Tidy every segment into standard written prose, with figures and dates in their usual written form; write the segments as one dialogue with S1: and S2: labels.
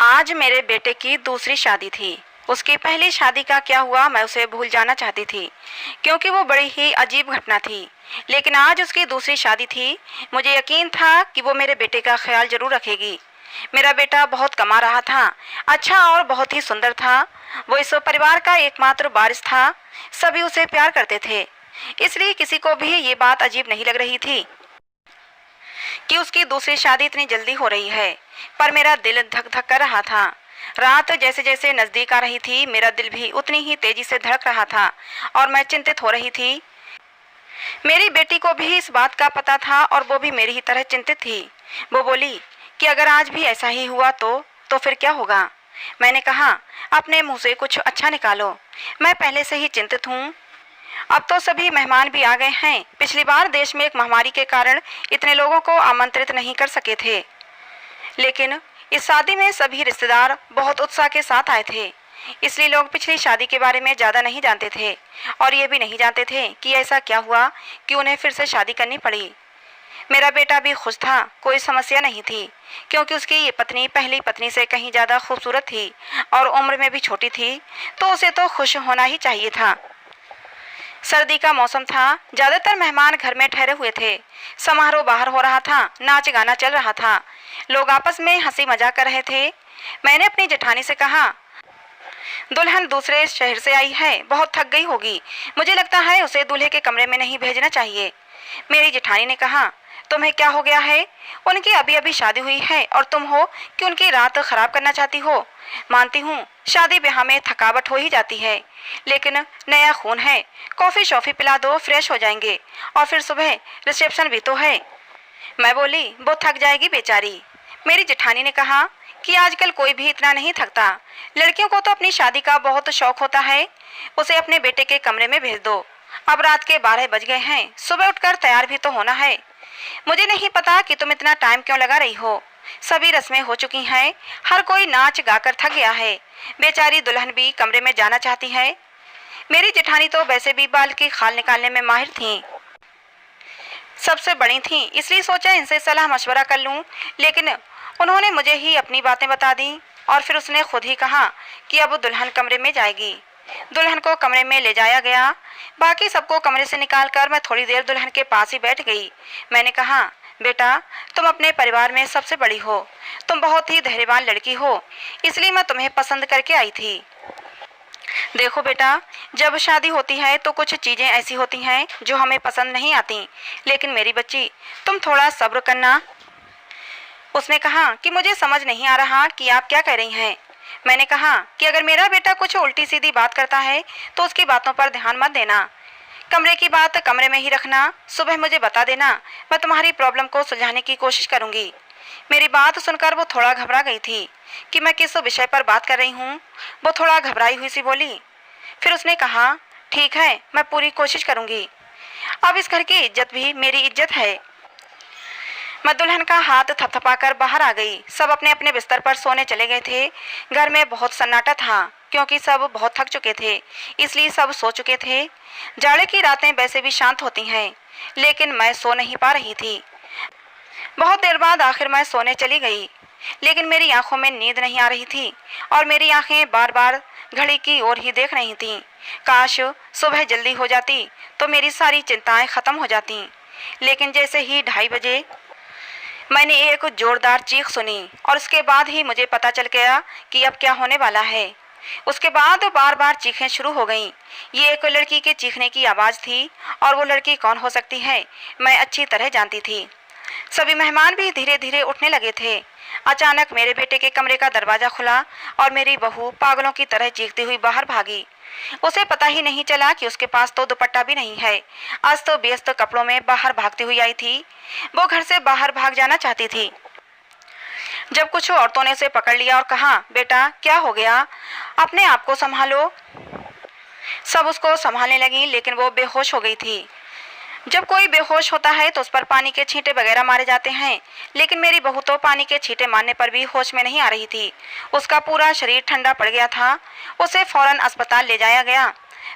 S1: आज मेरे बेटे की दूसरी शादी थी। उसकी पहली शादी का क्या हुआ मैं उसे भूल जाना चाहती थी, क्योंकि वो बड़ी ही अजीब घटना थी। लेकिन आज उसकी दूसरी शादी थी। मुझे यकीन था कि वो मेरे बेटे का ख्याल जरूर रखेगी। मेरा बेटा बहुत कमा रहा था, अच्छा और बहुत ही सुंदर था। वो इस परिवार का एकमात्र वारिस था। सभी उसे प्यार करते थे, इसलिए किसी को भी ये बात अजीब नहीं लग रही थी कि उसकी दूसरी शादी इतनी जल्दी हो रही है। पर मेरा दिल धक धक कर रहा था। रात जैसे जैसे नजदीक आ रही थी, मेरा दिल भी उतनी ही तेजी से धड़क रहा था और मैं चिंतित हो रही थी। मेरी बेटी को भी इस बात का पता था और वो भी मेरी ही तरह चिंतित थी। वो बोली कि अगर आज भी ऐसा ही हुआ तो फिर क्या होगा। मैंने कहा, अपने मुंह से कुछ अच्छा निकालो, मैं पहले से ही चिंतित हूँ। अब तो सभी मेहमान भी आ गए हैं। पिछली बार देश में एक महामारी के कारण इतने लोगों को आमंत्रित नहीं कर सके थे, लेकिन इस शादी में सभी रिश्तेदार बहुत उत्साह के साथ आए थे। इसलिए लोग पिछली शादी के बारे में ज़्यादा नहीं जानते थे और ये भी नहीं जानते थे कि ऐसा क्या हुआ कि उन्हें फिर से शादी करनी पड़ी। मेरा बेटा भी खुश था, कोई समस्या नहीं थी, क्योंकि उसकी ये पत्नी पहली पत्नी से कहीं ज़्यादा खूबसूरत थी और उम्र में भी छोटी थी, तो उसे तो खुश होना ही चाहिए था। सर्दी का मौसम था, ज्यादातर मेहमान घर में ठहरे हुए थे। समारोह बाहर हो रहा था, नाच गाना चल रहा था, लोग आपस में हंसी मजाक कर रहे थे। मैंने अपनी जेठानी से कहा, दुल्हन दूसरे शहर से आई है, बहुत थक गई होगी, मुझे लगता है उसे दूल्हे के कमरे में नहीं भेजना चाहिए। मेरी जेठानी ने कहा, तुम्हें क्या हो गया है? उनकी अभी अभी शादी हुई है और तुम हो कि उनकी रात खराब करना चाहती हो। मानती हूँ शादी ब्याह में थकावट हो ही जाती है, लेकिन नया खून है, कॉफी शॉफी पिला दो, फ्रेश हो जाएंगे और फिर सुबह रिसेप्शन भी तो है। मैं बोली, वो थक जाएगी बेचारी। मेरी जेठानी ने कहा कि आजकल कोई भी इतना नहीं थकता, लड़कियों को तो अपनी शादी का बहुत शौक होता है, उसे अपने बेटे के कमरे में भेज दो। अब रात के 12 बज गए हैं, सुबह उठकर तैयार भी तो होना है। मुझे नहीं पता कि तुम इतना टाइम क्यों लगा रही हो, सभी रस्में हो चुकी हैं, हर कोई नाच गाकर थक गया है, बेचारी दुल्हन भी कमरे में जाना चाहती है। मेरी जेठानी तो वैसे भी बाल की खाल निकालने में माहिर थीं, सबसे बड़ी थीं, इसलिए सोचा इनसे सलाह मशवरा कर लूं, लेकिन उन्होंने मुझे ही अपनी बातें बता दी और फिर उसने खुद ही कहा कि अब दुल्हन कमरे में जाएगी। दुल्हन को कमरे में ले जाया गया। बाकी सबको कमरे से निकालकर मैं थोड़ी देर दुल्हन के पास ही बैठ गई। मैंने कहा, बेटा, तुम अपने परिवार में सबसे बड़ी हो, तुम बहुत ही धैर्यवान लड़की हो, इसलिए मैं तुम्हें पसंद करके आई थी। देखो बेटा, जब शादी होती है तो कुछ चीज़ें ऐसी होती हैं जो हमें पसंद नहीं आती, लेकिन मेरी बच्ची, तुम थोड़ा सब्र करना। उसने कहा कि मुझे समझ नहीं आ रहा कि आप क्या कह रही हैं। मैंने कहा कि अगर मेरा बेटा कुछ उल्टी सीधी बात करता है तो उसकी बातों पर ध्यान मत देना, कमरे की बात कमरे में ही रखना, सुबह मुझे बता देना, मैं तुम्हारी प्रॉब्लम को सुलझाने की कोशिश करूंगी। मेरी बात सुनकर वो थोड़ा घबरा गई थी कि मैं किस विषय पर बात कर रही हूँ। वो थोड़ा घबराई हुई सी बोली। फिर उसने कहा, ठीक है, मैं पूरी कोशिश करूंगी। अब इस घर की इज्जत भी मेरी इज्जत है। मैं दुल्हन का हाथ थपथपाकर बाहर आ गई। सब अपने अपने बिस्तर पर सोने चले गए थे। घर में बहुत सन्नाटा था, क्योंकि सब बहुत थक चुके थे, इसलिए सब सो चुके थे। जाड़े की रातें वैसे भी शांत होती हैं, लेकिन मैं सो नहीं पा रही थी। बहुत देर बाद आखिर मैं सोने चली गई, लेकिन मेरी आंखों में नींद नहीं आ रही थी और मेरी आंखें बार बार घड़ी की ओर ही देख रही थीं। काश सुबह जल्दी हो जाती तो मेरी सारी चिंताएं खत्म हो जाती। लेकिन जैसे ही 2:30 बजे मैंने एक जोरदार चीख सुनी और उसके बाद ही मुझे पता चल गया कि अब क्या होने वाला है। उसके बाद बार बार चीखें शुरू हो गईं। ये एक लड़की के चीखने की आवाज़ थी और वो लड़की कौन हो सकती है मैं अच्छी तरह जानती थी। सभी मेहमान भी धीरे धीरे उठने लगे थे। अचानक मेरे बेटे के कमरे का दरवाज़ा खुला और मेरी बहू पागलों की तरह चीखती हुई बाहर भागी। उसे पता ही नहीं चला कि उसके पास तो दुपट्टा भी नहीं है। अस्त व्यस्त कपड़ों में बाहर भागती हुई आई थी। वो घर से बाहर भाग जाना चाहती थी, जब कुछ औरतों ने उसे पकड़ लिया और कहा, बेटा क्या हो गया, अपने आप को संभालो। सब उसको संभालने लगी, लेकिन वो बेहोश हो गई थी। जब कोई बेहोश होता है तो उस पर पानी के छींटे वगैरह मारे जाते हैं, लेकिन मेरी बहू तो पानी के छींटे मारने पर भी होश में नहीं आ रही थी। उसका पूरा शरीर ठंडा पड़ गया था। उसे फौरन अस्पताल ले जाया गया।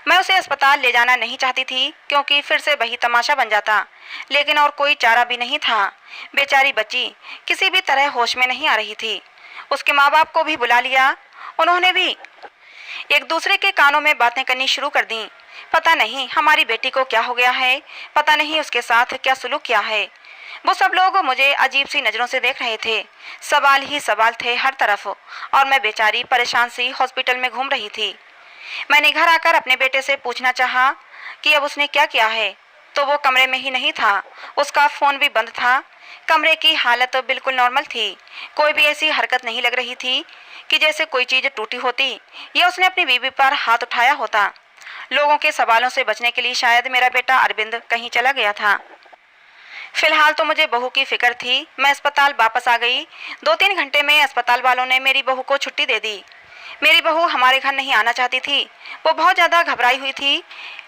S1: मैं उसे अस्पताल ले जाना नहीं चाहती थी, क्योंकि फिर से वही तमाशा बन जाता, लेकिन और कोई चारा भी नहीं था। बेचारी बच्ची किसी भी तरह होश में नहीं आ रही थी। उसके माँ बाप को भी बुला लिया। उन्होंने भी एक दूसरे के कानों में बातें करनी शुरू कर दी। पता नहीं हमारी बेटी को क्या हो गया है, पता नहीं उसके साथ क्या सुलूक किया है। वो सब लोग मुझे अजीब सी नज़रों से देख रहे थे। सवाल ही सवाल थे हर तरफ और मैं बेचारी परेशान सी हॉस्पिटल में घूम रही थी। मैंने घर आकर अपने बेटे से पूछना चाहा कि अब उसने क्या किया है, तो वो कमरे में ही नहीं था। उसका फ़ोन भी बंद था। कमरे की हालत बिल्कुल नॉर्मल थी। कोई भी ऐसी हरकत नहीं लग रही थी कि जैसे कोई चीज़ टूटी होती या उसने अपनी बीवी पर हाथ उठाया होता। लोगों के सवालों से बचने के लिए शायद मेरा बेटा अरविंद कहीं चला गया था। फिलहाल तो मुझे बहू की फिक्र थी। मैं अस्पताल वापस आ गई। 2-3 घंटे में अस्पताल वालों ने मेरी बहू को छुट्टी दे दी। मेरी बहू हमारे घर नहीं आना चाहती थी। वो बहुत ज़्यादा घबराई हुई थी,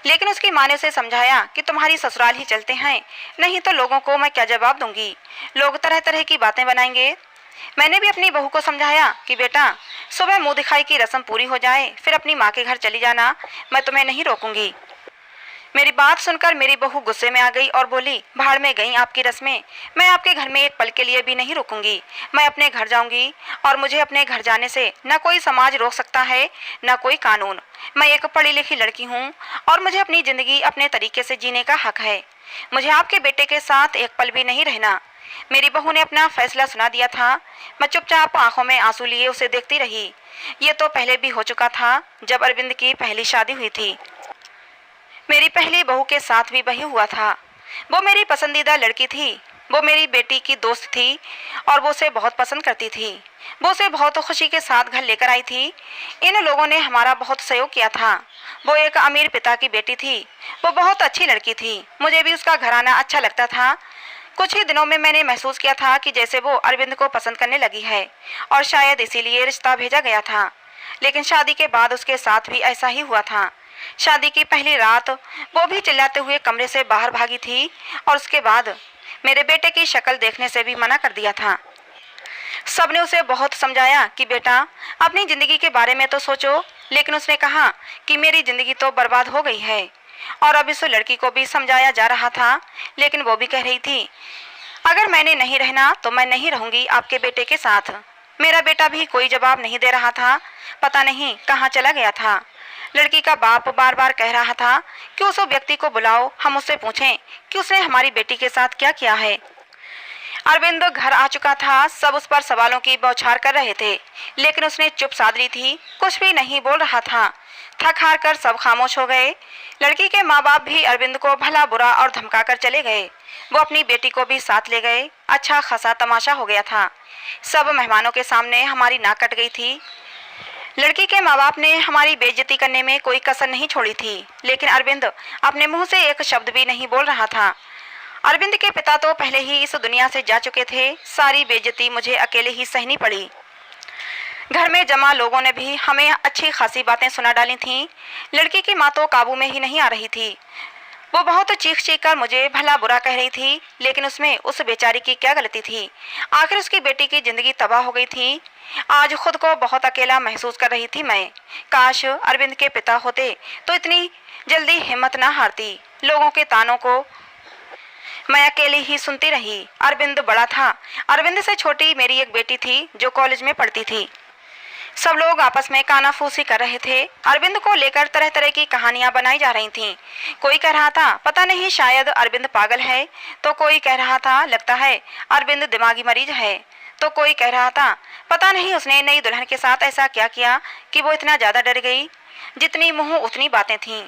S1: लेकिन उसकी माँ ने उसे समझाया कि तुम्हारी ससुराल ही चलते हैं, नहीं तो लोगों को मैं क्या जवाब दूंगी। लोग तरह तरह की बातें बनाएंगे। मैंने भी अपनी बहू को समझाया कि बेटा, सुबह मुंह दिखाई की रस्म पूरी हो जाए फिर अपनी माँ के घर चली जाना, मैं तुम्हें नहीं रोकूंगी। मेरी बात सुनकर मेरी बहू गुस्से में आ गई और बोली, भाड़ में गई आपकी रस्में, मैं आपके घर में एक पल के लिए भी नहीं रुकूंगी। मैं अपने घर जाऊंगी और मुझे अपने घर जाने से न कोई समाज रोक सकता है न कोई कानून। मैं एक पढ़ी लिखी लड़की हूँ और मुझे अपनी ज़िंदगी अपने तरीके से जीने का हक है। मुझे आपके बेटे के साथ एक पल भी नहीं रहना। मेरी बहू ने अपना फैसला सुना दिया था। मैं चुपचाप आंखों में आंसू लिए उसे देखती रही। ये तो पहले भी हो चुका था जब अरविंद की पहली शादी हुई थी। मेरी पहली बहू के साथ भी वही हुआ था। वो मेरी पसंदीदा लड़की थी। वो मेरी बेटी की दोस्त थी और वो उसे बहुत पसंद करती थी। वो उसे बहुत खुशी के साथ घर लेकर आई थी। इन लोगों ने हमारा बहुत सहयोग किया था। वो एक अमीर पिता की बेटी थी। वो बहुत अच्छी लड़की थी। मुझे भी उसका घराना अच्छा लगता था। कुछ ही दिनों में मैंने महसूस किया था कि जैसे वो अरविंद को पसंद करने लगी है और शायद इसीलिए रिश्ता भेजा गया था। लेकिन शादी के बाद उसके साथ भी ऐसा ही हुआ था। शादी की पहली रात वो भी चिल्लाते हुए कमरे से बाहर भागी थी और उसके बाद मेरे बेटे की शक्ल देखने से भी मना कर दिया था। सबने उसे बहुत समझाया कि बेटा, अपनी ज़िंदगी के बारे में तो सोचो, लेकिन उसने कहा कि मेरी ज़िंदगी तो बर्बाद हो गई है। और अब इस लड़की को भी समझाया जा रहा था, लेकिन वो भी कह रही थी, अगर मैंने नहीं रहना तो मैं नहीं रहूँगी आपके बेटे के साथ। मेरा बेटा भी कोई जवाब नहीं दे रहा था। पता नहीं कहाँ चला गया था। लड़की का बाप बार बार कह रहा था कि उस व्यक्ति को बुलाओ, हम उससे पूछें कि उसने हमारी बेटी के साथ क्या किया है। अरविंद घर आ चुका था। सब उस पर सवालों की बौछार कर रहे थे, लेकिन उसने चुप साध ली थी। कुछ भी नहीं बोल रहा था। थक हार कर सब खामोश हो गए। लड़की के माँ बाप भी अरविंद को भला बुरा और धमका कर चले गए। वो अपनी बेटी को भी साथ ले गए। अच्छा खासा तमाशा हो गया था। सब मेहमानों के सामने हमारी नाक कट गई थी। लड़की के माँ बाप ने हमारी बेइज्जती करने में कोई कसर नहीं छोड़ी थी, लेकिन अरविंद अपने मुंह से एक शब्द भी नहीं बोल रहा था। अरविंद के पिता तो पहले ही इस दुनिया से जा चुके थे। सारी बेइज्जती मुझे अकेले ही सहनी पड़ी। घर में जमा लोगों ने भी हमें अच्छी खासी बातें सुना डाली थीं। लड़की की माँ तो काबू में ही नहीं आ रही थी। वो बहुत चीख चीख कर मुझे भला बुरा कह रही थी, लेकिन उसमें उस बेचारी की क्या गलती थी। आखिर उसकी बेटी की जिंदगी तबाह हो गई थी। आज खुद को बहुत अकेला महसूस कर रही थी मैं। काश अरविंद के पिता होते तो इतनी जल्दी हिम्मत ना हारती। लोगों के तानों को मैं अकेली ही सुनती रही। अरविंद बड़ा था। अरविंद से छोटी मेरी एक बेटी थी जो कॉलेज में पढ़ती थी। सब लोग आपस में कानाफूसी कर रहे थे। अरविंद को लेकर तरह तरह की कहानियां बनाई जा रही थीं। कोई कह रहा था पता नहीं शायद अरविंद पागल है, तो कोई कह रहा था लगता है अरविंद दिमागी मरीज है, तो कोई कह रहा था पता नहीं उसने नई दुल्हन के साथ ऐसा क्या किया कि वो इतना ज़्यादा डर गई। जितनी मुँह उतनी बातें थीं,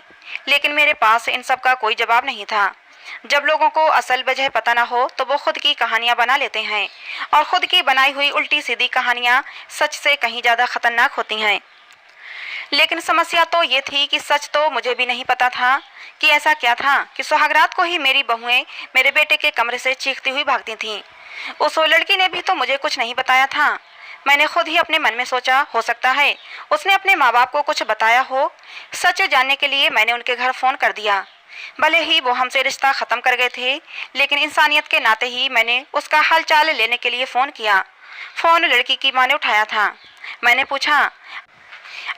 S1: लेकिन मेरे पास इन सब का कोई जवाब नहीं था। जब लोगों को असल वजह पता ना हो तो वो खुद की कहानियां बना लेते हैं, और खुद की बनाई हुई उल्टी सीधी कहानियां सच से कहीं ज़्यादा खतरनाक होती हैं। लेकिन समस्या तो ये थी कि सच तो मुझे भी नहीं पता था कि ऐसा क्या था कि सुहागरात को ही मेरी बहुएं मेरे बेटे के कमरे से चीखती हुई भागती थीं। उस लड़की ने भी तो मुझे कुछ नहीं बताया था। मैंने खुद ही अपने मन में सोचा, हो सकता है उसने अपने माँ बाप को कुछ बताया हो। सच जानने के लिए मैंने उनके घर फ़ोन कर दिया। भले ही वो हमसे रिश्ता ख़त्म कर गए थे, लेकिन इंसानियत के नाते ही मैंने उसका हालचाल लेने के लिए फ़ोन किया। फ़ोन लड़की की माँ ने उठाया था। मैंने पूछा,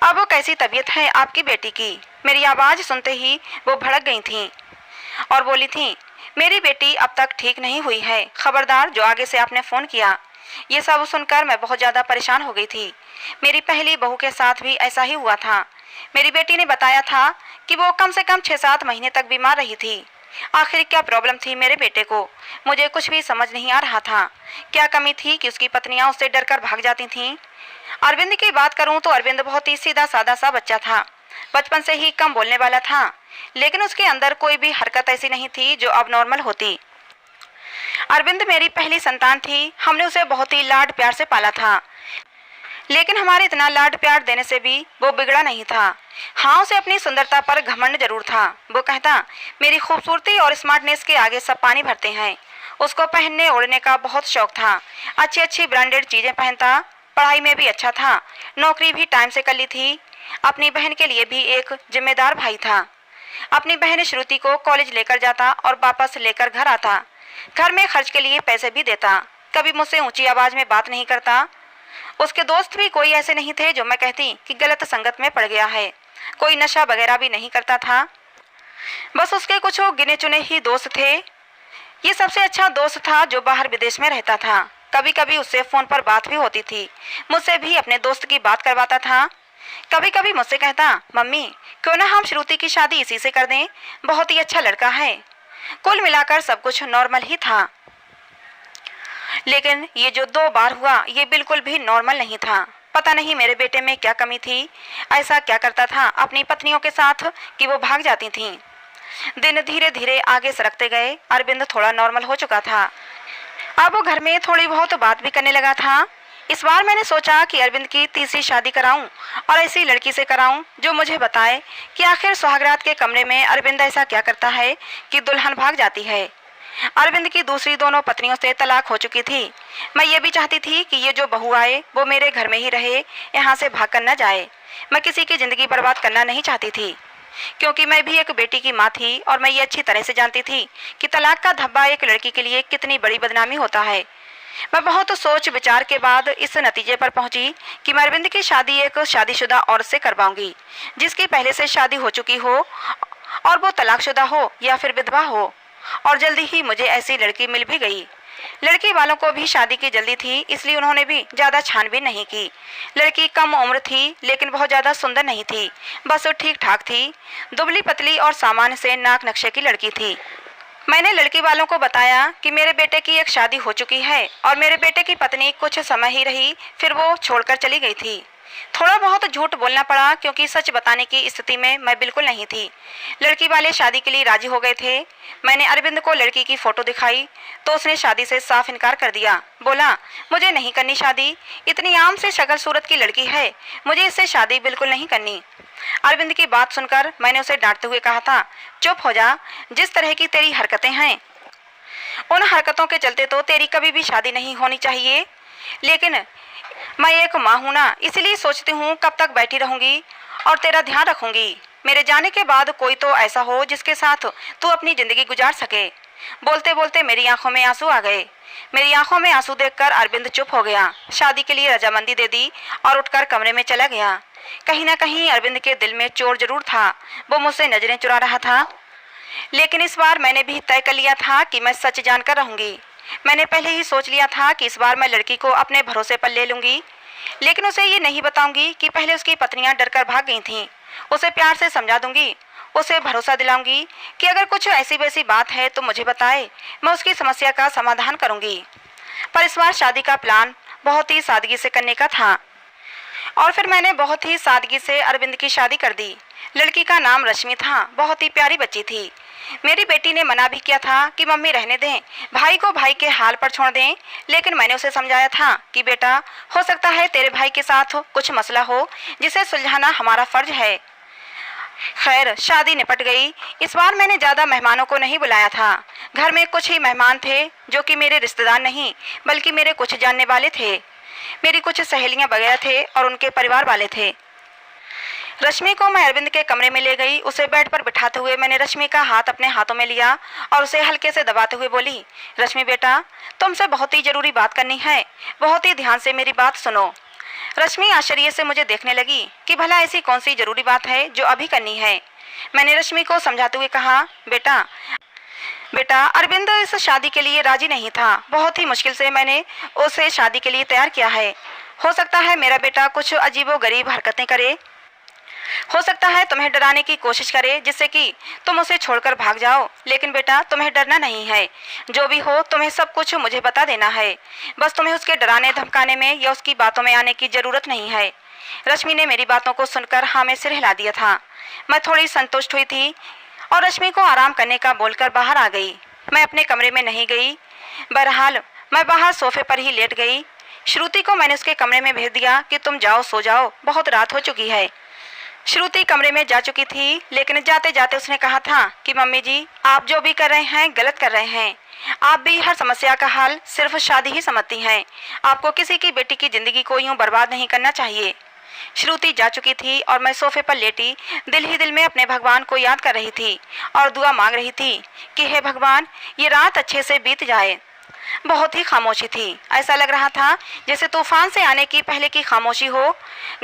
S1: अब कैसी तबीयत है आपकी बेटी की? मेरी आवाज़ सुनते ही वो भड़क गई थीं और बोली थीं, मेरी बेटी अब तक ठीक नहीं हुई है। खबरदार जो आगे से आपने फ़ोन किया ये सब सुनकर मैं बहुत ज़्यादा परेशान हो गई थी। मेरी पहली बहू के साथ भी ऐसा ही हुआ था। मेरी बेटी ने बताया था कि वो कम से कम 6-7 महीने तक बीमार रही थी। आखिर क्या प्रॉब्लम थी मेरे बेटे को, मुझे कुछ भी समझ नहीं आ रहा था। क्या कमी थी कि उसकी पत्नियां उससे डरकर भाग जाती थीं? अरविंद की बात करूं तो अरविंद बहुत ही सीधा साधा सा बच्चा था। बचपन से ही कम बोलने वाला था, लेकिन उसके अंदर कोई भी हरकत ऐसी नहीं थी जो अब नॉर्मल होती। अरविंद मेरी पहली संतान थी। हमने उसे बहुत ही लाड प्यार से पाला था, लेकिन हमारे इतना लाड प्यार देने से भी वो बिगड़ा नहीं था। हाँ, उसे अपनी सुंदरता पर घमंड जरूर था। वो कहता, मेरी खूबसूरती और स्मार्टनेस के आगे सब पानी भरते हैं। उसको पहनने ओढ़ने का बहुत शौक था। अच्छी अच्छी ब्रांडेड चीजें पहनता, पढ़ाई में भी अच्छा था, नौकरी भी टाइम से कर ली थी। अपनी बहन के लिए भी एक जिम्मेदार भाई था। अपनी बहन श्रुति को कॉलेज लेकर जाता और वापस लेकर घर आता। घर में खर्च के लिए पैसे भी देता। कभी मुझसे ऊंची आवाज में बात नहीं करता। उसके दोस्त भी कोई ऐसे नहीं थे जो मैं कहती कि गलत संगत में पड़ गया है। कोई नशा वगैरह भी नहीं करता था। बस उसके कुछ गिने चुने ही दोस्त थे। ये सबसे अच्छा दोस्त था जो बाहर विदेश में रहता था। कभी कभी उससे फोन पर बात भी होती थी। मुझसे भी अपने दोस्त की बात करवाता था। कभी कभी मुझसे कहता, मम्मी क्यों ना हम श्रुति की शादी इसी से कर दें, बहुत ही अच्छा लड़का है। कुल मिलाकर सब कुछ नॉर्मल ही था। लेकिन ये जो 2 बार हुआ ये बिल्कुल भी नॉर्मल नहीं था। पता नहीं मेरे बेटे में क्या कमी थी। ऐसा क्या करता था अपनी पत्नियों के साथ कि वो भाग जाती थीं। दिन धीरे धीरे आगे सरकते गए। अरविंद थोड़ा नॉर्मल हो चुका था। अब वो घर में थोड़ी बहुत बात भी करने लगा था। इस बार मैंने सोचा कि अरविंद की तीसरी शादी कराऊं और ऐसी लड़की से कराऊं जो मुझे बताए कि आखिर सुहागरात के कमरे में अरविंद ऐसा क्या करता है कि दुल्हन भाग जाती है। अरविंद की दूसरी दोनों पत्नियों से तलाक हो चुकी थी। मैं ये भी चाहती थी कि ये जो बहू आए वो मेरे घर में ही रहे, यहाँ से भाग कर न जाए। मैं किसी की जिंदगी बर्बाद करना नहीं चाहती थी, क्योंकि मैं भी एक बेटी की माँ थी और मैं ये अच्छी तरह से जानती थी कि तलाक का धब्बा एक लड़की के लिए कितनी बड़ी बदनामी होता है। मैं बहुत सोच विचार के बाद इस नतीजे पर पहुंची कि मैं अरविंद की शादी एक शादीशुदा औरत से करवाऊंगी, जिसकी पहले से शादी हो चुकी हो और वो तलाकशुदा हो या फिर विधवा हो। और जल्दी ही मुझे ऐसी लड़की मिल भी गई। लड़की वालों को भी शादी की जल्दी थी, इसलिए उन्होंने भी ज़्यादा छानबीन नहीं की। लड़की कम उम्र थी, लेकिन बहुत ज़्यादा सुंदर नहीं थी, बस ठीक ठाक थी। दुबली पतली और सामान्य से नाक नक्शे की लड़की थी। मैंने लड़की वालों को बताया कि मेरे बेटे की एक शादी हो चुकी है और मेरे बेटे की पत्नी कुछ समय ही रही, फिर वो छोड़कर चली गई थी। थोड़ा बहुत झूठ बोलना पड़ा, क्योंकि सच बताने की स्थिति में मैं बिल्कुल नहीं थी। लड़की वाले शादी के लिए राजी हो गए थे। मैंने अरविंद को लड़की की फोटो दिखाई तो उसने शादी से साफ इनकार कर दिया। बोला, मुझे नहीं करनी शादी, इतनी आम से शक्ल सूरत की लड़की है, मुझे इससे शादी बिल्कुल नहीं करनी। अरविंद की बात सुनकर मैंने उसे डांटते हुए कहा था, चुप हो जा, जिस तरह की तेरी हरकतें हैं उन हरकतों के चलते तो तेरी कभी भी शादी नहीं होनी चाहिए। लेकिन मैं एक माँ हूँ ना, इसलिए सोचती हूँ कब तक बैठी रहूँगी और तेरा ध्यान रखूँगी। मेरे जाने के बाद कोई तो ऐसा हो जिसके साथ तू अपनी ज़िंदगी गुजार सके। बोलते बोलते मेरी आंखों में आंसू आ गए। मेरी आंखों में आंसू देखकर अरविंद चुप हो गया, शादी के लिए रजामंदी दे दी और उठकर कमरे में चला गया। कहीं ना कहीं अरविंद के दिल में चोर जरूर था, वो मुझसे नजरें चुरा रहा था। लेकिन इस बार मैंने भी तय कर लिया था कि मैं सच जानकर रहूँगी। मैंने पहले ही सोच लिया था कि इस बार मैं लड़की को अपने भरोसे पर ले लूँगी, लेकिन उसे ये नहीं बताऊँगी कि पहले उसकी पत्नियाँ डरकर भाग गई थीं। उसे प्यार से समझा दूँगी, उसे भरोसा दिलाऊंगी कि अगर कुछ ऐसी वैसी बात है तो मुझे बताए, मैं उसकी समस्या का समाधान करूँगी। पर इस बार शादी का प्लान बहुत ही सादगी से करने का था और फिर मैंने बहुत ही सादगी से अरविंद की शादी कर दी। लड़की का नाम रश्मि था, बहुत ही प्यारी बच्ची थी। मेरी बेटी ने मना भी किया था कि मम्मी रहने दें, भाई को भाई के हाल पर छोड़ दें, लेकिन मैंने उसे समझाया था कि बेटा, हो सकता है तेरे भाई के साथ कुछ मसला हो जिसे सुलझाना हमारा फर्ज है। खैर, शादी निपट गई। इस बार मैंने ज़्यादा मेहमानों को नहीं बुलाया था। घर में कुछ ही मेहमान थे जो कि मेरे रिश्तेदार नहीं बल्कि मेरे कुछ जानने वाले थे। मेरी कुछ सहेलियां वगैरह थे और उनके परिवार वाले थे। रश्मि को मैं अरविंद के कमरे में ले गई। उसे बेड पर बिठाते हुए मैंने रश्मि का हाथ अपने हाथों में लिया और उसे हल्के से दबाते हुए बोली, रश्मि बेटा, तुमसे बहुत ही ज़रूरी बात करनी है, बहुत ही ध्यान से मेरी बात सुनो। रश्मि आश्चर्य से मुझे देखने लगी कि भला ऐसी कौन सी ज़रूरी बात है जो अभी करनी है। मैंने रश्मि को समझाते हुए कहा, बेटा, बेटा, अरविंद इस शादी के लिए राजी नहीं था। बहुत ही मुश्किल से मैंने उसे शादी के लिए तैयार किया है। हो सकता है मेरा बेटा कुछ अजीबोगरीब हरकतें करे, हो सकता है तुम्हें डराने की कोशिश करे जिससे कि तुम उसे छोड़कर भाग जाओ, लेकिन बेटा तुम्हें डरना नहीं है। जो भी हो तुम्हें सब कुछ मुझे बता देना है। बस तुम्हें उसके डराने धमकाने में या उसकी बातों में आने की जरूरत नहीं है। रश्मि ने मेरी बातों को सुनकर हाँ में सिर हिला दिया था। मैं थोड़ी संतुष्ट हुई थी और रश्मि को आराम करने का बोलकर बाहर आ गई। मैं अपने कमरे में नहीं गई। बहरहाल मैं बाहर सोफे पर ही लेट गई। श्रुति को मैंने उसके कमरे में भेज दिया कि तुम जाओ सो जाओ, बहुत रात हो चुकी है। श्रुति कमरे में जा चुकी थी, लेकिन जाते जाते उसने कहा था कि मम्मी जी, आप जो भी कर रहे हैं गलत कर रहे हैं। आप भी हर समस्या का हल सिर्फ शादी ही समझती हैं। आपको किसी की बेटी की जिंदगी को यूं बर्बाद नहीं करना चाहिए। श्रुति जा चुकी थी और मैं सोफे पर लेटी दिल ही दिल में अपने भगवान को याद कर रही थी और दुआ मांग रही थी कि हे भगवान, ये रात अच्छे से बीत जाए। बहुत ही खामोशी थी। ऐसा लग रहा था जैसे तूफान से आने की पहले की खामोशी हो।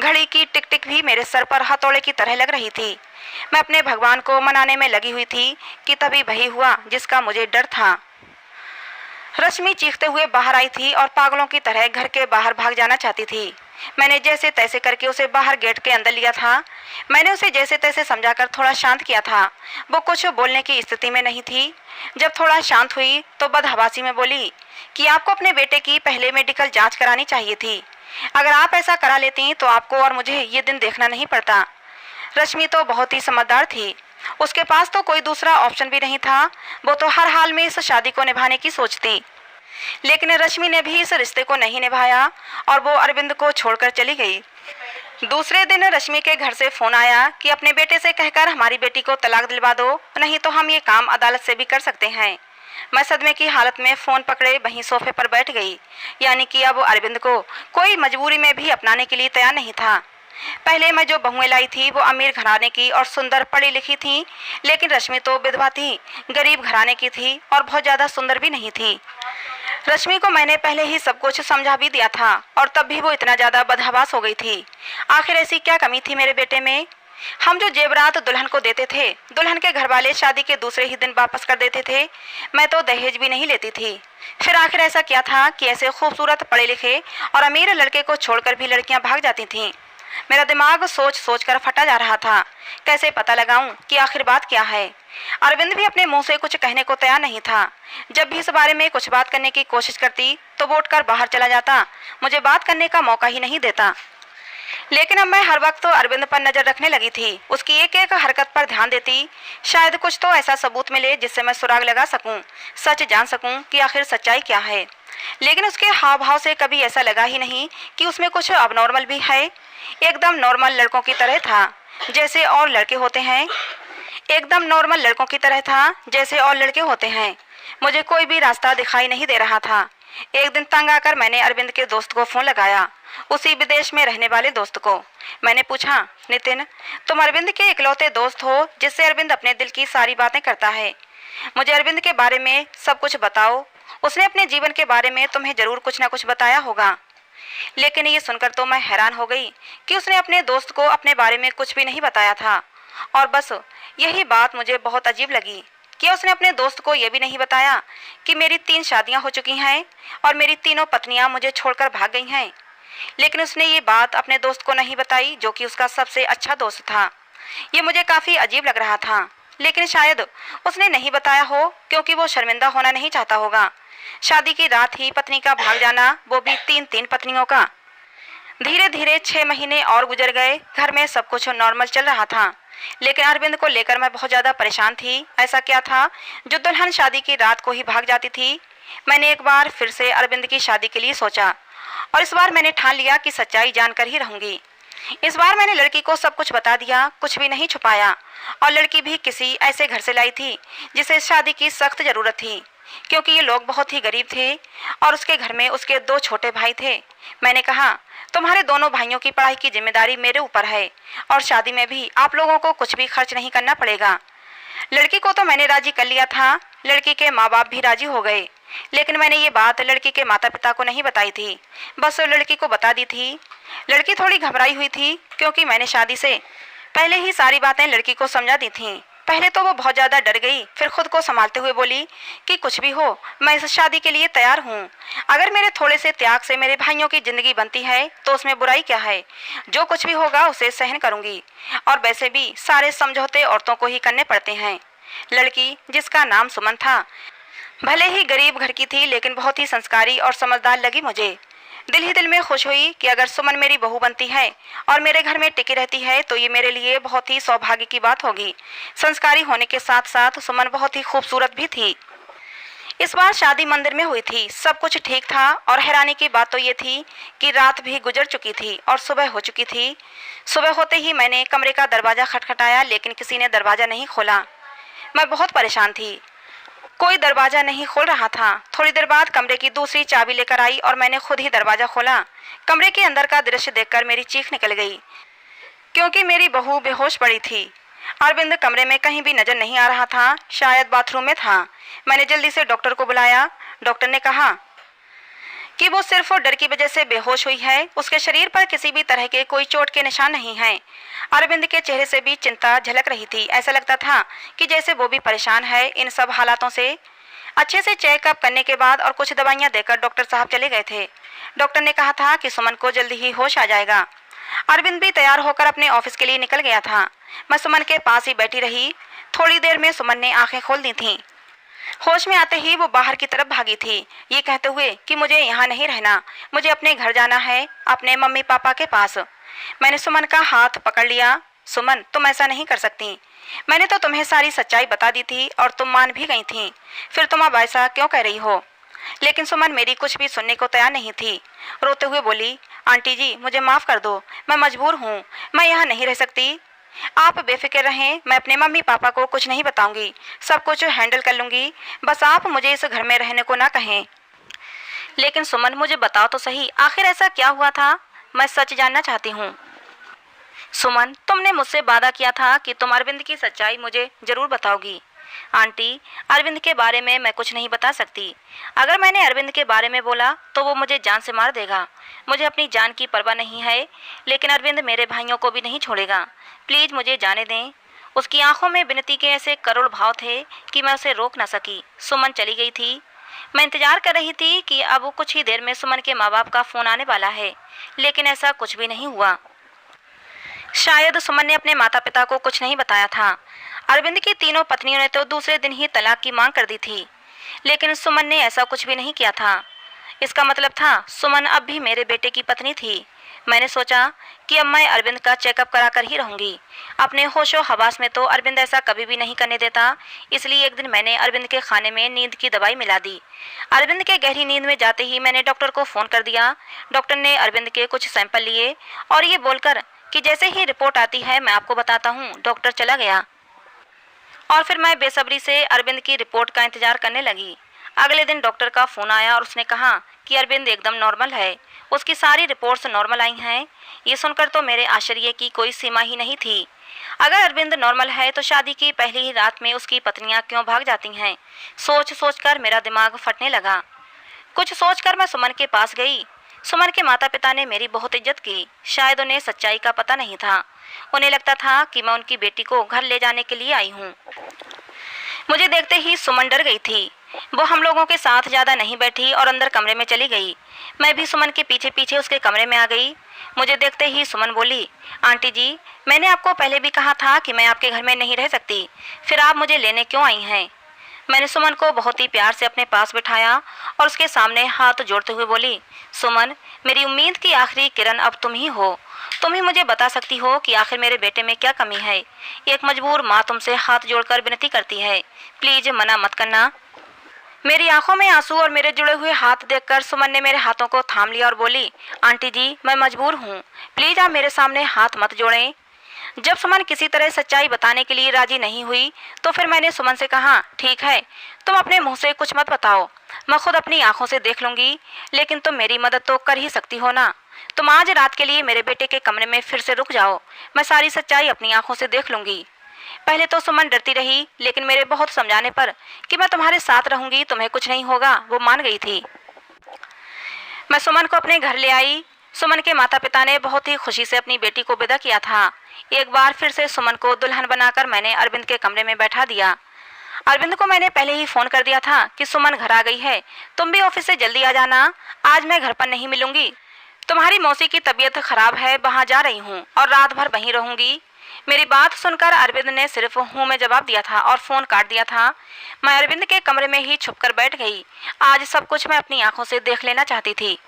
S1: घड़ी की टिक टिक भी मेरे सर पर हथौड़े की तरह लग रही थी। मैं अपने भगवान को मनाने में लगी हुई थी कि तभी वही हुआ जिसका मुझे डर था। रश्मि चीखते हुए बाहर आई थी और पागलों की तरह घर के बाहर भाग जाना चाहती थी। मैंने जैसे तैसे करके उसे बाहर गेट के अंदर लिया था। मैंने उसे जैसे तैसे समझाकर थोड़ा शांत किया था। वो कुछ बोलने की स्थिति में नहीं थी। जब थोड़ा शांत हुई तो बदहवासी में बोली कि आपको अपने बेटे की पहले मेडिकल जांच करानी चाहिए थी। अगर आप ऐसा करा लेती तो आपको और मुझे ये दिन देखना नहीं पड़ता। रश्मि तो बहुत ही समझदार थी। उसके पास तो कोई दूसरा ऑप्शन भी नहीं था। वो तो हर हाल में इस शादी को निभाने की सोचती। लेकिन रश्मि ने भी इस रिश्ते को नहीं निभाया और वो अरविंद को छोड़कर चली गई। दूसरे दिन रश्मि के घर से फोन आया कि अपने बेटे से कहकर हमारी बेटी को तलाक दिलवा दो, नहीं तो हम ये काम अदालत से भी कर सकते हैं। मैं सदमे की हालत में फोन पकड़े वहीं सोफे पर बैठ गई। यानी कि अब अरविंद को कोई मजबूरी में भी अपनाने के लिए तैयार नहीं था। पहले मैं जो बहुएं लाई थी वो अमीर घराने की और सुंदर पढ़ी लिखी थी, लेकिन रश्मि तो विधवा थी, गरीब घराने की थी और बहुत ज़्यादा सुंदर भी नहीं थी। रश्मि को मैंने पहले ही सब कुछ समझा भी दिया था और तब भी वो इतना ज़्यादा बदहवास हो गई थी। आखिर ऐसी क्या कमी थी मेरे बेटे में? हम जो जेवरात दुल्हन को देते थे, दुल्हन के घर वाले शादी के दूसरे ही दिन वापस कर देते थे। मैं तो दहेज भी नहीं लेती थी। फिर आखिर ऐसा क्या था कि ऐसे खूबसूरत पढ़े लिखे और अमीर लड़के को छोड़कर भी लड़कियां भाग जाती थीं? मेरा दिमाग सोच सोच कर फटा जा रहा था। कैसे पता लगाऊं कि आखिर बात क्या है? अरविंद भी अपने मुंह से कुछ कहने को तैयार नहीं था। जब भी इस बारे में कुछ बात करने की कोशिश करती तो वो उठकर बाहर चला जाता, मुझे बात करने का मौका ही नहीं देता। लेकिन अब मैं हर वक्त तो अरविंद पर नजर रखने लगी थी, उसकी एक एक हरकत पर ध्यान देती। शायद कुछ तो ऐसा सबूत मिले जिससे मैं सुराग लगा सकूं, सच जान सकूं कि आखिर सच्चाई क्या है। लेकिन उसके हाव भाव से कभी ऐसा लगा ही नहीं कि उसमें कुछ अबनॉर्मल भी है। एकदम नॉर्मल लड़कों की तरह था जैसे और लड़के होते हैं। एकदम नॉर्मल लड़कों की तरह था जैसे और लड़के होते हैं। मुझे कोई भी रास्ता दिखाई नहीं दे रहा था। एक दिन तंग आकर मैंने अरविंद के दोस्त को फोन लगाया, उसी विदेश में रहने वाले दोस्त को। मैंने पूछा, नितिन, तुम अरविंद के इकलौते दोस्त हो जिससे अरविंद अपने दिल की सारी बातें करता है। मुझे अरविंद के बारे में सब कुछ बताओ। उसने अपने जीवन के बारे में तुम्हें जरूर कुछ ना कुछ बताया होगा। लेकिन ये सुनकर तो मैं हैरान हो गई कि उसने अपने दोस्त को अपने बारे में कुछ भी नहीं बताया था। और बस यही बात मुझे बहुत अजीब लगी कि उसने अपने दोस्त को यह भी नहीं बताया कि मेरी 3 शादियां हो चुकी हैं और मेरी तीनों पत्नियां मुझे छोड़कर भाग गई हैं। लेकिन उसने ये बात अपने दोस्त को नहीं बताई जो कि उसका सबसे अच्छा दोस्त था। ये मुझे काफ़ी अजीब लग रहा था। लेकिन शायद उसने नहीं बताया हो क्योंकि वो शर्मिंदा होना नहीं चाहता होगा। शादी की रात ही पत्नी का भाग जाना, वो भी 3 पत्नियों का। धीरे धीरे 6 महीने और गुजर गए। घर में सब कुछ नॉर्मल चल रहा था, लेकिन अरविंद को लेकर मैं बहुत ज़्यादा परेशान थी। ऐसा क्या था जो दुल्हन शादी की रात को ही भाग जाती थी? मैंने एक बार फिर से अरविंद की शादी के लिए सोचा और इस बार मैंने ठान लिया कि सच्चाई जानकर ही रहूंगी। इस बार मैंने लड़की को सब कुछ बता दिया, कुछ भी नहीं छुपाया। और लड़की भी किसी ऐसे घर से लाई थी जिसे शादी की सख्त ज़रूरत थी, क्योंकि ये लोग बहुत ही गरीब थे और उसके घर में उसके 2 छोटे भाई थे। मैंने कहा, तुम्हारे दोनों भाइयों की पढ़ाई की जिम्मेदारी मेरे ऊपर है और शादी में भी आप लोगों को कुछ भी खर्च नहीं करना पड़ेगा। लड़की को तो मैंने राजी कर लिया था, लड़की के माँ बाप भी राजी हो गए। लेकिन मैंने ये बात लड़की के माता पिता को नहीं बताई थी, बस लड़की को बता दी थी। लड़की थोड़ी घबराई हुई थी क्योंकि मैंने शादी से पहले ही सारी बातें लड़की को समझा दी थीं। पहले तो वो बहुत ज़्यादा डर गई, फिर खुद को संभालते हुए बोली कि कुछ भी हो, मैं इस शादी के लिए तैयार हूँ। अगर मेरे थोड़े से त्याग से मेरे भाइयों की ज़िंदगी बनती है तो उसमें बुराई क्या है। जो कुछ भी होगा उसे सहन करूँगी। और वैसे भी सारे समझौते औरतों को ही करने पड़ते हैं। लड़की, जिसका नाम सुमन था, भले ही गरीब घर की थी लेकिन बहुत ही संस्कारी और समझदार लगी मुझे। दिल ही दिल में खुश हुई कि अगर सुमन मेरी बहू बनती है और मेरे घर में टिकी रहती है तो ये मेरे लिए बहुत ही सौभाग्य की बात होगी। संस्कारी होने के साथ साथ सुमन बहुत ही खूबसूरत भी थी। इस बार शादी मंदिर में हुई थी, सब कुछ ठीक था। और हैरानी की बात तो ये थी कि रात भी गुजर चुकी थी और सुबह हो चुकी थी। सुबह होते ही मैंने कमरे का दरवाज़ा खटखटाया लेकिन किसी ने दरवाज़ा नहीं खोला। मैं बहुत परेशान थी, कोई दरवाज़ा नहीं खोल रहा था। थोड़ी देर बाद कमरे की दूसरी चाबी लेकर आई और मैंने खुद ही दरवाज़ा खोला। कमरे के अंदर का दृश्य देखकर मेरी चीख निकल गई, क्योंकि मेरी बहू बेहोश पड़ी थी। अरविंद कमरे में कहीं भी नजर नहीं आ रहा था, शायद बाथरूम में था। मैंने जल्दी से डॉक्टर को बुलाया। डॉक्टर ने कहा कि वो सिर्फ डर की वजह से बेहोश हुई है, उसके शरीर पर किसी भी तरह के कोई चोट के निशान नहीं हैं। अरविंद के चेहरे से भी चिंता झलक रही थी। ऐसा लगता था कि जैसे वो भी परेशान है इन सब हालातों से। अच्छे से चेकअप करने के बाद और कुछ दवाइयाँ देकर डॉक्टर साहब चले गए थे। डॉक्टर ने कहा था कि सुमन को जल्दी ही होश आ जाएगा। अरविंद भी तैयार होकर अपने ऑफिस के लिए निकल गया था। मैं सुमन के पास ही बैठी रही। थोड़ी देर में सुमन ने आंखें खोल दी थीं। होश में आते ही वो बाहर की तरफ भागी थी, ये कहते हुए कि मुझे यहाँ नहीं रहना, मुझे अपने घर जाना है, अपने मम्मी पापा के पास। मैंने सुमन का हाथ पकड़ लिया। सुमन, तुम ऐसा नहीं कर सकती। मैंने तो तुम्हें सारी सच्चाई बता दी थी और तुम मान भी गई थी, फिर तुम अब ऐसा क्यों कह रही हो। लेकिन सुमन मेरी कुछ भी सुनने को तैयार नहीं थी। रोते हुए बोली, आंटी जी मुझे माफ़ कर दो, मैं मजबूर हूँ, मैं यहाँ नहीं रह सकती। आप बेफिक्र रहें, मैं अपने मम्मी पापा को कुछ नहीं बताऊंगी, सब कुछ हैंडल कर लूंगी। बस आप मुझे इस घर में रहने को ना कहें। लेकिन सुमन, मुझे बताओ तो सही, आखिर ऐसा क्या हुआ था, मैं सच जानना चाहती हूँ। सुमन, तुमने मुझसे वादा किया था कि तुम अरविंद की सच्चाई मुझे जरूर बताओगी। आंटी, अरविंद के बारे में मैं कुछ नहीं बता सकती। अगर मैंने अरविंद के बारे में बोला तो वो मुझे जान से मार देगा। मुझे अपनी जान की परवाह नहीं है, लेकिन अरविंद मेरे भाइयों को भी नहीं छोड़ेगा। प्लीज़ मुझे जाने दें। उसकी आंखों में विनती के ऐसे करोड़ भाव थे कि मैं उसे रोक न सकी। सुमन चली गई थी। मैं इंतजार कर रही थी कि अब कुछ ही देर में सुमन के माँ बाप का फ़ोन आने वाला है, लेकिन ऐसा कुछ भी नहीं हुआ। शायद सुमन ने अपने माता पिता को कुछ नहीं बताया था। अरविंद की तीनों पत्नियों ने तो दूसरे दिन ही तलाक की मांग कर दी थी, लेकिन सुमन ने ऐसा कुछ भी नहीं किया था। इसका मतलब था सुमन अब भी मेरे बेटे की पत्नी थी। मैंने सोचा कि अब मैं अरविंद का चेकअप करा कर ही रहूंगी। अपने होशो हवास में तो अरविंद ऐसा कभी भी नहीं करने देता, इसलिए एक दिन मैंने अरविंद के खाने में नींद की दवाई मिला दी। अरविंद के गहरी नींद में जाते ही मैंने डॉक्टर को फ़ोन कर दिया। डॉक्टर ने अरविंद के कुछ सैंपल लिए और ये बोलकर कि जैसे ही रिपोर्ट आती है मैं आपको बताता हूँ, डॉक्टर चला गया। और फिर मैं बेसब्री से अरविंद की रिपोर्ट का इंतजार करने लगी। अगले दिन डॉक्टर का फ़ोन आया और उसने कहा कि अरविंद एकदम नॉर्मल है, उसकी सारी रिपोर्ट्स नॉर्मल आई हैं। ये सुनकर तो मेरे आश्चर्य की कोई सीमा ही नहीं थी। अगर अरविंद नॉर्मल है तो शादी की पहली ही रात में उसकी पत्नियां क्यों भाग जाती हैं। सोच सोच कर मेरा दिमाग फटने लगा। कुछ सोचकर मैं सुमन के पास गई। सुमन के माता पिता ने मेरी बहुत इज्जत की। शायद उन्हें सच्चाई का पता नहीं था। उन्हें लगता था कि मैं उनकी बेटी को घर ले जाने के लिए आई हूँ। मुझे देखते ही सुमन डर गई थी। वो हम लोगों के साथ ज़्यादा नहीं बैठी और अंदर कमरे में चली गई। मैं भी सुमन के पीछे पीछे उसके कमरे में आ गई। मुझे देखते ही सुमन बोली, आंटी जी, मैंने आपको पहले भी कहा था कि मैं आपके घर में नहीं रह सकती, फिर आप मुझे लेने क्यों आई हैं। मैंने सुमन को बहुत ही प्यार से अपने पास बिठाया और उसके सामने हाथ जोड़ते हुए बोली, सुमन, मेरी उम्मीद की आखिरी किरण अब तुम ही हो। तुम ही मुझे बता सकती हो कि आखिर मेरे बेटे में क्या कमी है। एक मजबूर माँ तुमसे हाथ जोड़कर विनती करती है, प्लीज मना मत करना। मेरी आंखों में आंसू और मेरे जुड़े हुए हाथ देखकर सुमन ने मेरे हाथों को थाम लिया और बोली, आंटी जी, मैं मजबूर हूँ, प्लीज आप मेरे सामने हाथ मत जोड़ें। जब सुमन किसी तरह सच्चाई बताने के लिए राजी नहीं हुई तो फिर मैंने सुमन से कहा, ठीक है, तुम अपने मुंह से कुछ मत बताओ, मैं खुद अपनी आंखों से देख लूंगी, लेकिन तुम मेरी मदद तो कर ही सकती हो ना। तुम आज रात के लिए मेरे बेटे के कमरे में फिर से रुक जाओ, मैं सारी सच्चाई अपनी आंखों से देख लूंगी। पहले तो सुमन डरती रही, लेकिन मेरे बहुत समझाने पर कि मैं तुम्हारे साथ रहूंगी, तुम्हें कुछ नहीं होगा, वो मान गई थी। मैं सुमन को अपने घर ले आई। सुमन के माता पिता ने बहुत ही खुशी से अपनी बेटी को विदा किया था। एक बार फिर से सुमन को दुल्हन बनाकर मैंने अरविंद के कमरे में बैठा दिया। अरविंद को मैंने पहले ही फोन कर दिया था कि सुमन घर आ गई है, तुम भी ऑफिस से जल्दी आ जाना, आज मैं घर पर नहीं मिलूंगी। तुम्हारी मौसी की तबीयत खराब है, वहाँ जा रही हूँ और रात भर वहीं रहूंगी। मेरी बात सुनकर अरविंद ने सिर्फ हूँ में जवाब दिया था और फोन काट दिया था। मैं अरविंद के कमरे में ही छुपकर बैठ गई। आज सब कुछ मैं अपनी आंखों से देख लेना चाहती थी।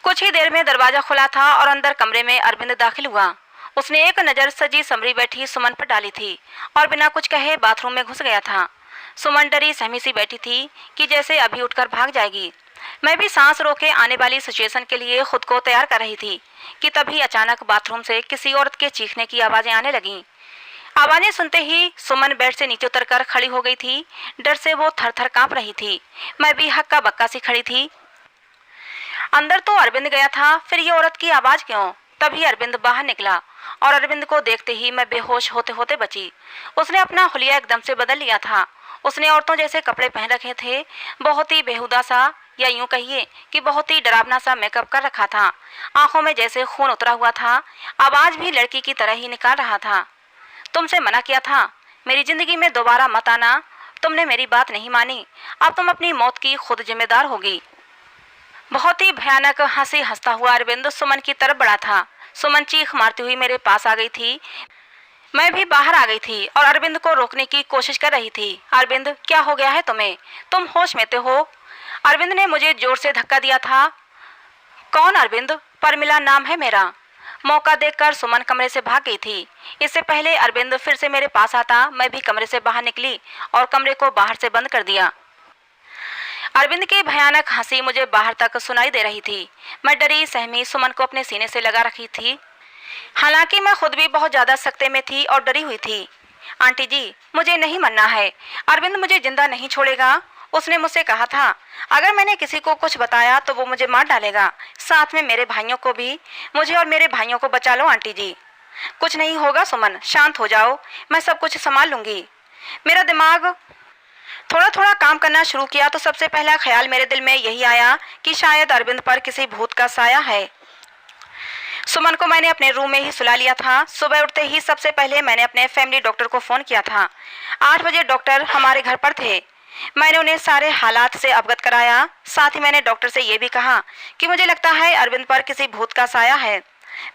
S1: कुछ ही देर में दरवाजा खुला था और अंदर कमरे में अरविंद दाखिल हुआ। उसने एक नज़र सजी संवरी बैठी सुमन पर डाली थी और बिना कुछ कहे बाथरूम में घुस गया था। सुमन डरी सहमी सी बैठी थी कि जैसे अभी उठकर भाग जाएगी। मैं भी सांस रोके आने वाली सिचुएशन के लिए खुद को तैयार कर रही थी कि तभी अचानक बाथरूम से किसी औरत के चीखने की आवाज़ें आने लगीं। आवाज़ें सुनते ही सुमन बेड से नीचे उतरकर खड़ी हो गई थी। डर से वो थर थर काँप रही थी। मैं भी हक्का बक्का सी खड़ी थी। अंदर तो अरविंद गया था, फिर ये औरत की आवाज़ क्यों? तभी अरविंद बाहर निकला और अरविंद को देखते ही मैं बेहोश होते होते बची। उसने अपना हुलिया एकदम से बदल लिया था। उसने औरतों जैसे कपड़े पहन रखे थे, बहुत ही बेहुदा सा या यूं कहिए कि बहुत ही डरावना सा मेकअप कर रखा था। आंखों में जैसे खून उतरा हुआ था। आवाज़ भी लड़की की तरह ही निकाल रहा था। तुमसे मना किया था, मेरी जिंदगी में दोबारा मत आना। तुमने मेरी बात नहीं मानी, अब तुम अपनी मौत की खुद जिम्मेदार होगी। बहुत ही भयानक हंसी हंसता हुआ अरविंद सुमन की तरफ बढ़ा था। सुमन चीख मारती हुई मेरे पास आ गई थी। मैं भी बाहर आ गई थी और अरविंद को रोकने की कोशिश कर रही थी। अरविंद, क्या हो गया है तुम्हें? तुम होश में तो हो? अरविंद ने मुझे जोर से धक्का दिया था। कौन अरविंद? परमिला नाम है मेरा। मौका देखकर सुमन कमरे से भाग गई थी। इससे पहले अरविंद फिर से मेरे पास आता, मैं भी कमरे से बाहर निकली और कमरे को बाहर से बंद कर दिया। अरविंद की भयानक हंसी मुझे बाहर तक सुनाई दे रही थी। मैं डरी सहमी सुमन को अपने सीने से लगा रखी थी। हालांकि मैं खुद भी बहुत ज्यादा सख्ते में थी और डरी हुई थी। आंटी जी, मुझे नहीं मरना है। अरविंद मुझे जिंदा नहीं छोड़ेगा। उसने मुझसे कहा था अगर मैंने किसी को कुछ बताया तो वो मुझे मार डालेगा, साथ में मेरे भाइयों को भी। मुझे और मेरे भाइयों को बचा लो आंटी जी। कुछ नहीं होगा सुमन, शांत हो जाओ, मैं सब कुछ संभाल लूंगी। मेरा दिमाग थोड़ा थोड़ा काम करना शुरू किया तो सबसे पहला ख्याल मेरे दिल में यही आया कि शायद अरविंद पर किसी भूत का साया है। सुमन को मैंने अपने रूम में ही सुला लिया था। सुबह उठते ही सबसे पहले मैंने अपने फैमिली डॉक्टर को फ़ोन किया था। 8 बजे डॉक्टर हमारे घर पर थे। मैंने उन्हें सारे हालात से अवगत कराया। साथ ही मैंने डॉक्टर से ये भी कहा कि मुझे लगता है अरविंद पर किसी भूत का साया है।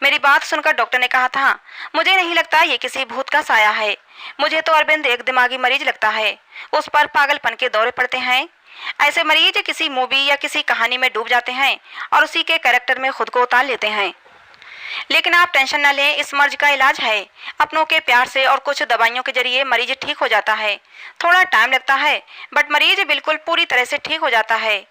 S1: मेरी बात सुनकर डॉक्टर ने कहा था मुझे नहीं लगता ये किसी भूत का साया है, मुझे तो अरविंद एक दिमागी मरीज लगता है। उस पर पागलपन के दौरे पड़ते हैं। ऐसे मरीज किसी मूवी या किसी कहानी में डूब जाते हैं और उसी के कैरेक्टर में खुद को उतार लेते हैं। लेकिन आप टेंशन न लें, इस मर्ज का इलाज है। अपनों के प्यार से और कुछ दवाइयों के जरिए मरीज ठीक हो जाता है। थोड़ा टाइम लगता है बट मरीज बिल्कुल पूरी तरह से ठीक हो जाता है।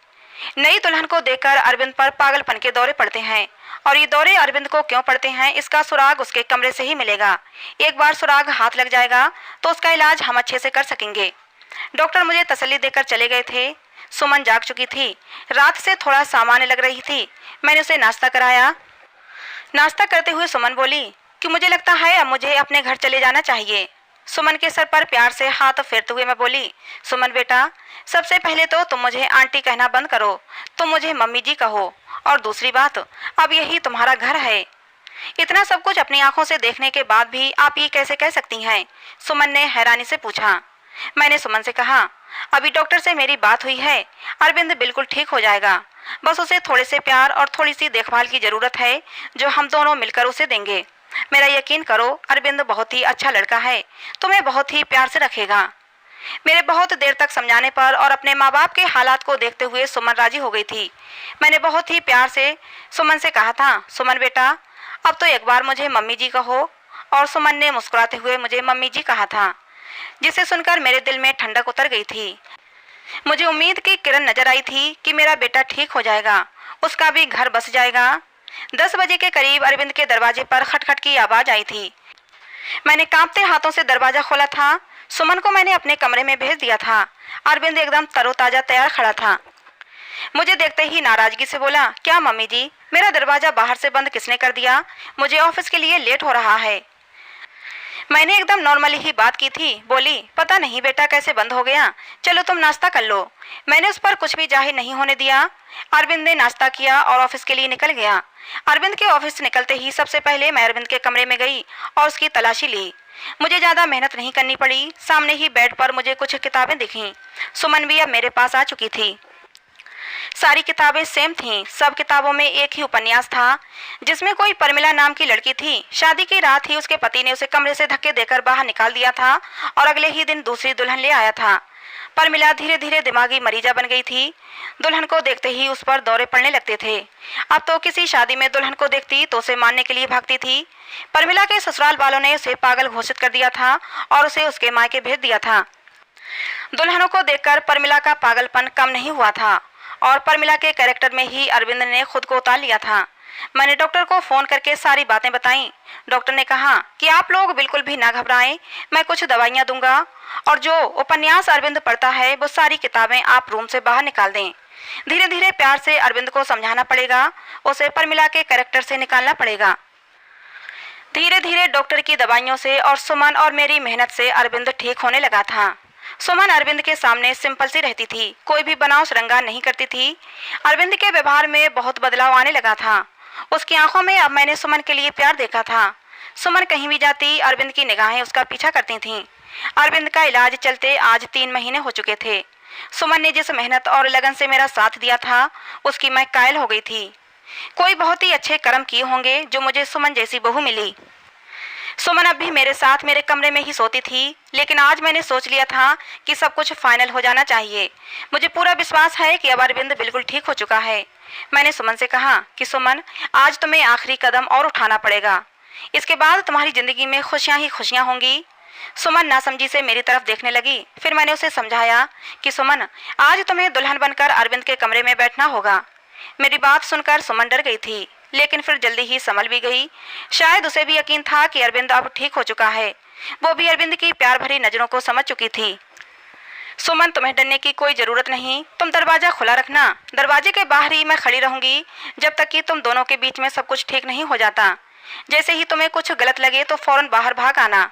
S1: नई दुल्हन को देखकर अरविंद पर पागलपन के दौरे पड़ते हैं और ये दौरे अरविंद को क्यों पड़ते हैं इसका सुराग उसके कमरे से ही मिलेगा। एक बार सुराग हाथ लग जाएगा तो उसका इलाज हम अच्छे से कर सकेंगे। डॉक्टर मुझे तसल्ली देकर चले गए थे। सुमन जाग चुकी थी, रात से थोड़ा सामान्य लग रही थी। मैंने उसे नाश्ता कराया। नाश्ता करते हुए सुमन बोली कि मुझे लगता है अब मुझे अपने घर चले जाना चाहिए। सुमन के सर पर प्यार से हाथ फेरते हुए मैं बोली, सुमन बेटा, सबसे पहले तो तुम मुझे आंटी कहना बंद करो, तुम मुझे मम्मी जी कहो। और दूसरी बात, अब यही तुम्हारा घर है। इतना सब कुछ अपनी आंखों से देखने के बाद भी आप ये कैसे कह सकती हैं? सुमन ने हैरानी से पूछा। मैंने सुमन से कहा, अभी डॉक्टर से मेरी बात हुई है, अरविंद बिल्कुल ठीक हो जाएगा। बस उसे थोड़े से प्यार और थोड़ी सी देखभाल की जरूरत है जो हम दोनों मिलकर उसे देंगे। मेरा यकीन करो, अरविंद बहुत ही अच्छा लड़का है, तुम्हें बहुत ही प्यार से रखेगा। मेरे बहुत देर तक समझाने पर और अपने माँ बाप के हालात को देखते हुए सुमन राजी हो गई थी। मैंने बहुत ही प्यार से सुमन से कहा था, सुमन बेटा, अब तो एक बार मुझे मम्मी जी कहो। और सुमन ने मुस्कुराते हुए मुझे मम्मी जी कहा था, जिसे सुनकर मेरे दिल में ठंडक उतर गई थी। मुझे उम्मीद की किरण नजर आई थी कि मेरा बेटा ठीक हो जाएगा, उसका भी घर बस जाएगा। 10 बजे के करीब अरविंद के दरवाजे पर खटखट की आवाज आई थी। मैंने कांपते हाथों से दरवाजा खोला था। सुमन को मैंने अपने कमरे में भेज दिया था। अरविंद एकदम तरोताजा तैयार खड़ा था। मुझे देखते ही नाराजगी से बोला, क्या मम्मी जी, मेरा दरवाजा बाहर से बंद किसने कर दिया? मुझे ऑफिस के लिए लेट हो रहा है। मैंने एकदम नॉर्मली ही बात की थी। बोली, पता नहीं बेटा कैसे बंद हो गया, चलो तुम नाश्ता कर लो। मैंने उस पर कुछ भी जाहिर नहीं होने दिया। अरविंद ने नाश्ता किया और ऑफिस के लिए निकल गया। अरविंद के ऑफिस निकलते ही सबसे पहले मैं अरविंद के कमरे में गई और उसकी तलाशी ली। मुझे ज़्यादा मेहनत नहीं करनी पड़ी। सामने ही बेड पर मुझे कुछ किताबें दिखीं। सुमन भी अब मेरे पास आ चुकी थी। सारी किताबें सेम थीं। सब किताबों में एक ही उपन्यास था जिसमें कोई परमिला नाम की लड़की थी। शादी की रात ही उसके पति ने उसे कमरे से धक्के देकर बाहर निकाल दिया था और अगले ही दिन दूसरी दुल्हन ले आया था। परमिला धीरे धीरे दिमागी मरीजा बन गई थी। दुल्हन को देखते ही उस पर दौरे पड़ने लगते थे। अब तो किसी शादी में दुल्हन को देखती तो उसे मारने के लिए भागती थी। परमिला के ससुराल वालों ने उसे पागल घोषित कर दिया था और उसे उसके मायके भेज दिया था। दुल्हनों को देखकर परमिला का पागलपन कम नहीं हुआ था और परमिला के कैरेक्टर में ही अरविंद ने खुद को उतार लिया था। मैंने डॉक्टर को फोन करके सारी बातें बताईं। डॉक्टर ने कहा कि आप लोग बिल्कुल भी ना घबराएं, मैं कुछ दवाइयां दूंगा और जो उपन्यास अरविंद पढ़ता है वो सारी किताबें आप रूम से बाहर निकाल दें। धीरे धीरे प्यार से अरविंद को समझाना पड़ेगा, उसे परमिला के कैरेक्टर से निकालना पड़ेगा। धीरे धीरे डॉक्टर की दवाइयों से और सुमन और मेरी मेहनत से अरविंद ठीक होने लगा था। सुमन अरविंद के सामने सिंपल सी रहती थी, कोई भी बनाव श्रृंगार नहीं करती थी। अरविंद के व्यवहार में बहुत बदलाव आने लगा था। उसकी आंखों में अब मैंने सुमन के लिए प्यार देखा था। सुमन कहीं भी जाती अरविंद की निगाहें उसका पीछा करती थीं। अरविंद का इलाज चलते आज 3 महीने हो चुके थे। सुमन ने जिस मेहनत और लगन से मेरा साथ दिया था उसकी मैं कायल हो गई थी। कोई बहुत ही अच्छे कर्म किए होंगे जो मुझे सुमन जैसी बहू मिली। सुमन अब भी मेरे साथ मेरे कमरे में ही सोती थी, लेकिन आज मैंने सोच लिया था कि सब कुछ फाइनल हो जाना चाहिए। मुझे पूरा विश्वास है कि अब अरविंद बिल्कुल ठीक हो चुका है। मैंने सुमन से कहा कि सुमन, आज तुम्हें आखिरी कदम और उठाना पड़ेगा। इसके बाद तुम्हारी जिंदगी में खुशियां ही खुशियां होंगी। सुमन नासमझी से मेरी तरफ देखने लगी। फिर मैंने उसे समझाया कि सुमन, आज तुम्हें दुल्हन बनकर अरविंद के कमरे में बैठना होगा। मेरी बात सुनकर सुमन डर गई थी, लेकिन फिर जल्दी ही संभल भी गई। शायद उसे भी यकीन था कि अरविंद अब ठीक हो चुका है। वो भी अरविंद की प्यार भरी नजरों को समझ चुकी थी। सुमन, तुम्हें डरने की कोई जरूरत नहीं, तुम दरवाजा खुला रखना। दरवाजे के बाहर ही मैं खड़ी रहूंगी जब तक कि तुम दोनों के बीच में सब कुछ ठीक नहीं हो जाता। जैसे ही तुम्हें कुछ गलत लगे तो फौरन बाहर भाग आना।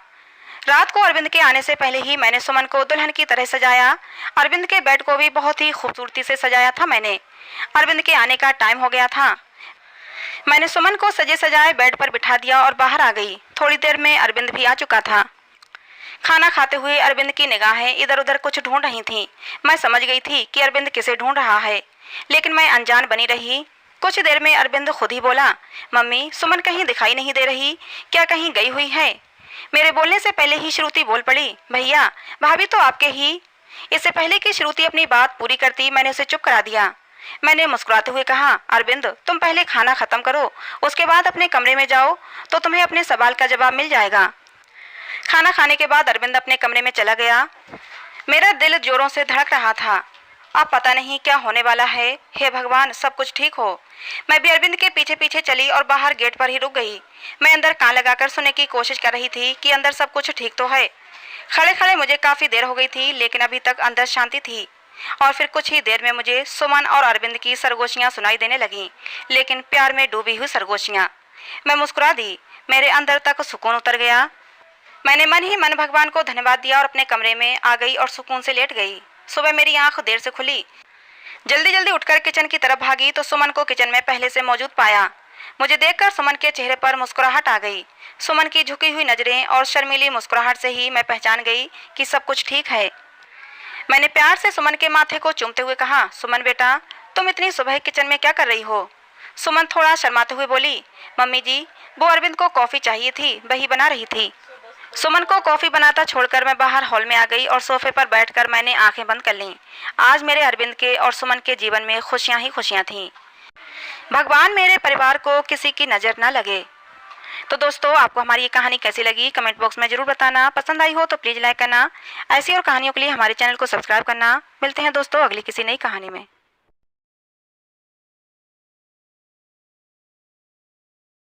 S1: रात को अरविंद के आने से पहले ही मैंने सुमन को दुल्हन की तरह सजाया। अरविंद के बेड को भी बहुत ही खूबसूरती से सजाया था मैंने। अरविंद के आने का टाइम हो गया था। मैंने सुमन को सजे सजाए बेड पर बिठा दिया और बाहर आ गई। थोड़ी देर में अरविंद भी आ चुका था। खाना खाते हुए अरविंद की निगाहें इधर उधर कुछ ढूंढ रही थीं। मैं समझ गई थी कि अरविंद किसे ढूंढ रहा है, लेकिन मैं अनजान बनी रही। कुछ देर में अरविंद खुद ही बोला, मम्मी, सुमन कहीं दिखाई नहीं दे रही, क्या कहीं गई हुई है? मेरे बोलने से पहले ही श्रुति बोल पड़ी, भैया, भाभी तो आपके ही। इससे पहले कि श्रुति अपनी बात पूरी करती मैंने उसे चुप करा दिया। मैंने मुस्कुराते हुए कहा, अरविंद, तुम पहले खाना खत्म करो, उसके बाद अपने कमरे में जाओ तो तुम्हें अपने सवाल का जवाब मिल जाएगा। खाना खाने के बाद अरविंद अपने कमरे में चला गया। मेरा दिल जोरों से धड़क रहा था। अब पता नहीं क्या होने वाला है। हे भगवान, सब कुछ ठीक हो। मैं भी अरविंद के पीछे पीछे चली और बाहर गेट पर ही रुक गई। मैं अंदर कान लगाकर सुनने की कोशिश कर रही थी कि अंदर सब कुछ ठीक तो है। खड़े खड़े मुझे काफी देर हो गई थी, लेकिन अभी तक अंदर शांति थी। और फिर कुछ ही देर में मुझे सुमन और अरविंद की सरगोशियां सुनाई देने लगीं, लेकिन प्यार में डूबी हुई सरगोशियां। मैं मुस्कुरा दी। मेरे अंदर तक सुकून उतर गया। मैंने मन ही मन भगवान को धन्यवाद दिया और अपने कमरे में आ गई और सुकून से लेट गई। सुबह मेरी आंख देर से खुली। जल्दी जल्दी उठकर किचन की तरफ भागी तो सुमन को किचन में पहले से मौजूद पाया। मुझे देखकर सुमन के चेहरे पर मुस्कुराहट आ गई। सुमन की झुकी हुई नजरें और शर्मीली मुस्कुराहट से ही मैं पहचान गई कि सब कुछ ठीक है। मैंने प्यार से सुमन के माथे को चूमते हुए कहा, सुमन बेटा, तुम इतनी सुबह किचन में क्या कर रही हो? सुमन थोड़ा शर्माते हुए बोली, मम्मी जी, वो अरविंद को कॉफी चाहिए थी, वही बना रही थी। सुमन को कॉफी बनाता छोड़कर मैं बाहर हॉल में आ गई और सोफे पर बैठकर मैंने आंखें बंद कर लीं। आज मेरे अरविंद के और सुमन के जीवन में खुशियां ही खुशियां थीं। भगवान मेरे परिवार को किसी की नज़र न लगे। तो दोस्तों, आपको हमारी ये कहानी कैसी लगी कमेंट बॉक्स में जरूर बताना। पसंद आई हो तो प्लीज़ लाइक करना। ऐसी और कहानियों के लिए हमारे चैनल को सब्सक्राइब करना। मिलते हैं दोस्तों अगली किसी नई कहानी में।